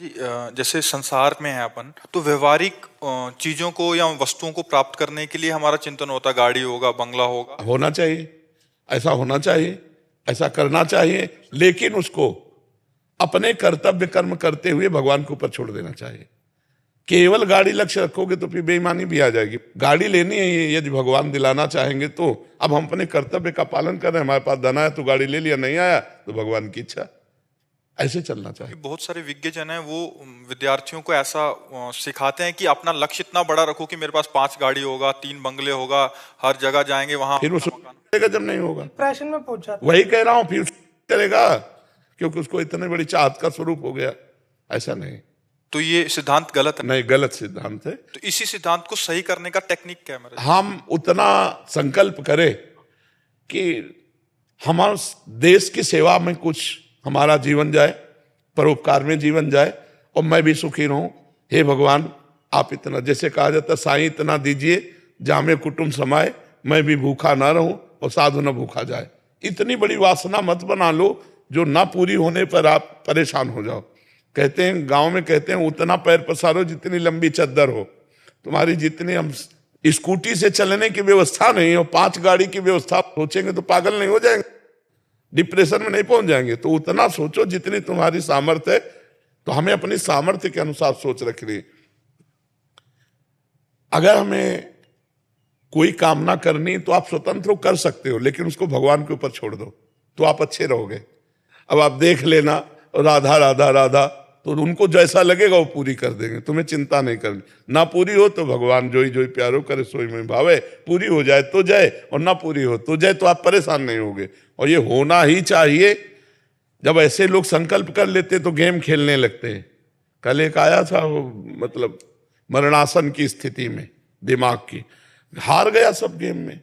जी, जैसे संसार में है अपन तो व्यवहारिक चीजों को या वस्तुओं को प्राप्त करने के लिए हमारा चिंतन होता है, गाड़ी होगा, बंगला होगा। होना चाहिए, ऐसा होना चाहिए, ऐसा करना चाहिए, लेकिन उसको अपने कर्तव्य कर्म करते हुए भगवान के ऊपर छोड़ देना चाहिए। केवल गाड़ी लक्ष्य रखोगे तो फिर बेईमानी भी आ जाएगी। गाड़ी लेनी है, ये यदि भगवान दिलाना चाहेंगे तो अब हम अपने कर्तव्य का पालन कर रहे हैं, हमारे पास धन आया तो गाड़ी ले लिया, नहीं आया तो भगवान की इच्छा। ऐसे चलना चाहिए। बहुत सारे विज्ञजन हैं वो विद्यार्थियों को ऐसा सिखाते हैं कि अपना लक्ष्य इतना बड़ा रखो कि मेरे पास 5 गाड़ी होगा, 3 बंगले होगा, हर जगह जाएंगे वहां फिर उस चलेगा जब नहीं होगा, डिप्रेशन में पहुंच जाता वही कह रहा हूं, फिर चलेगा क्योंकि उसको इतने बड़ी चाहत का स्वरूप हो गया। ऐसा नहीं, तो ये सिद्धांत गलत है। नहीं, गलत सिद्धांत है। तो इसी सिद्धांत को सही करने का टेक्निक क्या है मेरा? हम उतना संकल्प करें कि हमारे देश की सेवा में कुछ हमारा जीवन जाए, परोपकार में जीवन जाए और मैं भी सुखी रहूं। हे भगवान, आप इतना, जैसे कहा जाता, साईं इतना दीजिए जामे कुटुंब समाए, मैं भी भूखा ना रहूं और साधु न भूखा जाए। इतनी बड़ी वासना मत बना लो जो ना पूरी होने पर आप परेशान हो जाओ। कहते हैं, गांव में कहते हैं, उतना पैर पसारो जितनी लंबी चद्दर हो। तुम्हारी जितनी, हम स्कूटी से चलने की व्यवस्था नहीं हो, 5 गाड़ी की व्यवस्था सोचेंगे तो पागल नहीं हो जाएंगे, डिप्रेशन में नहीं पहुंच जाएंगे। तो उतना सोचो जितनी तुम्हारी सामर्थ्य है। तो हमें अपनी सामर्थ्य के अनुसार सोच रखनी। अगर हमें कोई कामना करनी तो आप स्वतंत्र कर सकते हो, लेकिन उसको भगवान के ऊपर छोड़ दो तो आप अच्छे रहोगे। अब आप देख लेना, राधा राधा राधा, तो उनको जैसा लगेगा वो पूरी कर देंगे, तुम्हें चिंता नहीं करनी। ना पूरी हो तो भगवान जोई जोई प्यारो करे सोई में भावे, पूरी हो जाए तो जाए और ना पूरी हो तो जाए, तो आप परेशान नहीं होगे। और ये होना ही चाहिए। जब ऐसे लोग संकल्प कर लेते तो गेम खेलने लगते हैं। कल एक आया था वो, मतलब मरणासन की स्थिति में, दिमाग की, हार गया सब गेम में।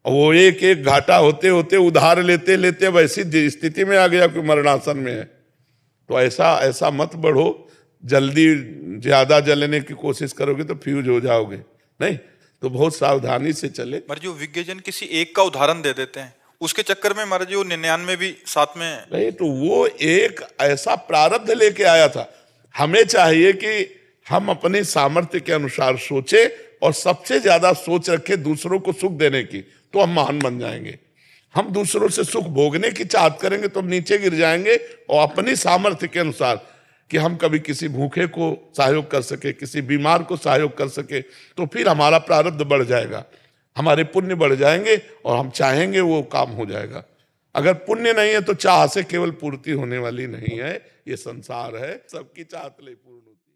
और वो एक एक घाटा होते होते उधार लेते लेते वैसी स्थिति में आ गया कि मरणासन में है। तो ऐसा मत बढ़ो, जल्दी ज्यादा जलने की कोशिश करोगे तो फ्यूज हो जाओगे। नहीं, तो बहुत सावधानी से चले। पर जो विज्ञजन किसी एक का उदाहरण दे देते हैं, उसके चक्कर में हमारे जो 99 भी साथ में नहीं, तो वो एक ऐसा प्रारब्ध लेके आया था। हमें चाहिए कि हम अपनी सामर्थ्य के अनुसार सोचे और सबसे ज्यादा सोच रखे दूसरों को सुख देने की, तो हम महान बन जाएंगे। हम दूसरों से सुख भोगने की चाहत करेंगे तो हम नीचे गिर जाएंगे। और अपनी सामर्थ्य के अनुसार कि हम कभी किसी भूखे को सहयोग कर सके, किसी बीमार को सहयोग कर सके, तो फिर हमारा प्रारब्ध बढ़ जाएगा, हमारे पुण्य बढ़ जाएंगे और हम चाहेंगे वो काम हो जाएगा। अगर पुण्य नहीं है तो चाह से केवल पूर्ति होने वाली नहीं है। ये संसार है, सबकी चाहत ले पूर्ण होती है।